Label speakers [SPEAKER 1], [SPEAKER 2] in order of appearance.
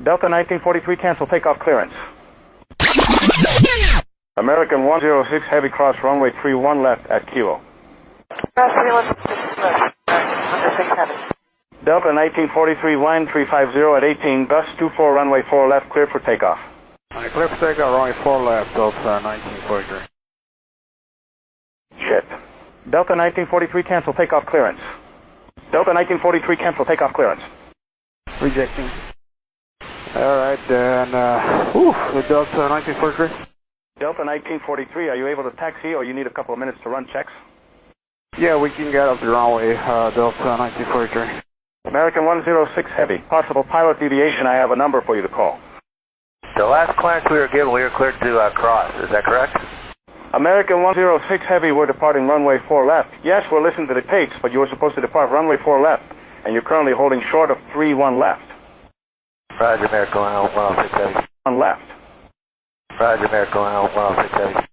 [SPEAKER 1] Delta 1943, cancel takeoff clearance. American 106 Heavy, cross runway 31 left at Kilo. Delta 1943, wind 350 at 18, bus 24 runway 4 left, clear for takeoff.
[SPEAKER 2] Alright, clear for takeoff, runway 4 left, Delta 1943.
[SPEAKER 1] Shit. Delta 1943, cancel takeoff clearance. Delta 1943, cancel takeoff clearance.
[SPEAKER 2] Rejecting. Alright, then, the Delta 1943.
[SPEAKER 1] Delta 1943, are you able to taxi or you need a couple of minutes to run checks?
[SPEAKER 2] Yeah, we can get up the runway, Delta 1943.
[SPEAKER 1] American 106 Heavy, possible pilot deviation, I have a number for you to call.
[SPEAKER 3] The last clearance we were given, we were cleared to cross, is that correct?
[SPEAKER 1] American 106 Heavy, we're departing runway 4 left. Yes, we're listening to the tapes, but you were supposed to depart runway 4 left, and you're currently holding short of 31 left.
[SPEAKER 3] Roger, American 106 Heavy.
[SPEAKER 1] 1 left.
[SPEAKER 3] Roger, American 106 Heavy.